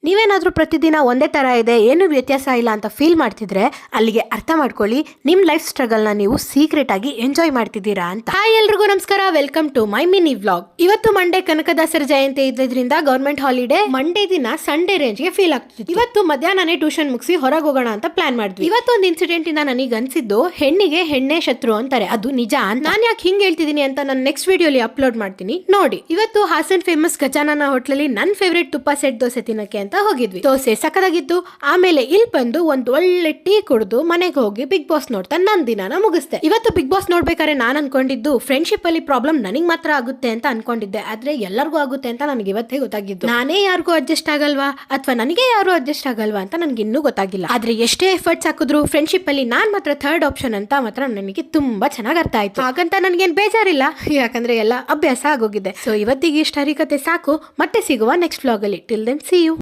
ನೀವೇನಾದ್ರೂ ಪ್ರತಿದಿನ ಒಂದೇ ತರ ಇದೆ, ಏನು ವ್ಯತ್ಯಾಸ ಇಲ್ಲ ಅಂತ ಫೀಲ್ ಮಾಡ್ತಿದ್ರೆ ಅಲ್ಲಿಗೆ ಅರ್ಥ ಮಾಡ್ಕೊಳ್ಳಿ, ನಿಮ್ ಲೈಫ್ ಸ್ಟ್ರಗಲ್ ನ ನೀವು ಸೀಕ್ರೆಟ್ ಆಗಿ ಎಂಜಾಯ್ ಮಾಡ್ತಿದ್ದೀರಾ ಅಂತ. ಹಾಯ್ ಎಲ್ರಿಗೂ ನಮಸ್ಕಾರ, welcome to my mini vlog. ಇವತ್ತು ಮಂಡೇ ಕನಕದಾಸರ ಜಯಂತಿ ಇದ್ದಿದ್ರಿಂದ ಗವರ್ಮೆಂಟ್ ಹಾಲಿಡೇ, ಮಂಡೇ ದಿನ ಸಂಡೇ ರೇಂಜ್ ಗೆ ಫೀಲ್ ಆಗ್ತಿತ್ತು. ಇವತ್ತು ಮಧ್ಯಾಹ್ನನೇ ಟ್ಯೂಷನ್ ಮುಗಿಸಿ ಹೊರಗೆ ಹೋಗೋಣ ಅಂತ ಪ್ಲಾನ್ ಮಾಡಿದ್ವಿ. ಇವತ್ತೊಂದು ಇನ್ಸಿಡೆಂಟ್ ಇಂದ ನನಗೆ ಅನ್ಸಿದ್ದು, ಹೆಣ್ಣಿಗೆ ಹೆಣ್ಣೆ ಶತ್ರು ಅಂತಾರೆ, ಅದು ನಿಜ ಅಂತ. ನಾನು ಯಾಕೆ ಹಿಂಗ್ ಹೇಳ್ತಿದೀನಿ ಅಂತ ನಾನು ನೆಕ್ಸ್ಟ್ ವಿಡಿಯೋಲಿ ಅಪ್ಲೋಡ್ ಮಾಡ್ತೀನಿ ನೋಡಿ. ಇವತ್ತು ಹಾಸನ್ ಫೇಮಸ್ ಗಜಾನನ ಹೋಟ್ಲಲ್ಲಿ ನನ್ ಫೇವ್ರೇಟ್ ತುಪ್ಪ ಸೆಟ್ ದೋಸೆ ತಿನ್ನಕ್ಕೆ ಅಂತ ಹೋಗಿದ್ವಿ. ದೋಸೆ ಸಕದಾಗಿತ್ತು. ಆಮೇಲೆ ಇಲ್ಲಿ ಬಂದು ಒಂದ್ ಒಳ್ಳೆ ಟೀ ಕುಡಿದು ಮನೆಗೆ ಹೋಗಿ ಬಿಗ್ ಬಾಸ್ ನೋಡ್ತಾ ನನ್ ದಿನಾನ ಮುಗಿಸ್ದೆ. ಇವತ್ತು ಬಿಗ್ ಬಾಸ್ ನೋಡ್ಬೇಕಾದ್ರೆ ನಾನ್ ಅನ್ಕೊಂಡಿದ್ದು ಫ್ರೆಂಡ್ಶಿಪ್ ಅಲ್ಲಿ ಪ್ರಾಬ್ಲಮ್ ನನಗ್ ಮಾತ್ರ ಆಗುತ್ತೆ ಅಂತ ಅನ್ಕೊಂಡಿದ್ದೆ, ಆದ್ರೆ ಎಲ್ಲರಿಗೂ ಆಗುತ್ತೆ ಅಂತ ನನಗೆ ಇವತ್ತೇ ಗೊತ್ತಾಗಿದ್ದು. ನಾನೇ ಯಾರಿಗೂ ಅಡ್ಜಸ್ಟ್ ಆಗಲ್ವಾ ಅಥವಾ ನನಗೆ ಯಾರು ಅಡ್ಜಸ್ಟ್ ಆಗಲ್ವಾ ಅಂತ ನನ್ಗೆ ಇನ್ನೂ ಗೊತ್ತಾಗಿಲ್ಲ. ಆದ್ರೆ ಎಷ್ಟೇ ಎಫರ್ಟ್ಸ್ ಹಾಕಿದ್ರು ಫ್ರೆಂಡ್ಶಿಪ್ ಅಲ್ಲಿ ನಾನ್ ಮಾತ್ರ ಥರ್ಡ್ ಆಪ್ಷನ್ ಅಂತ ಮಾತ್ರ ನನಗೆ ತುಂಬಾ ಚೆನ್ನಾಗಿ ಅರ್ಥ ಆಯ್ತು. ಹಾಗಂತ ನನ್ಗೇನ್ ಬೇಜಾರಿಲ್ಲ, ಯಾಕಂದ್ರೆ ಎಲ್ಲ ಅಭ್ಯಾಸ ಆಗೋಗಿದೆ. ಸೊ ಇವತ್ತಿಗೆ ಇಷ್ಟ ಹರಿಕತೆ ಸಾಕು. ಮತ್ತೆ ಸಿಗುವ ನೆಕ್ಸ್ಟ್ ವ್ಲಾಗ್ ಅಲ್ಲಿ. Till then see you.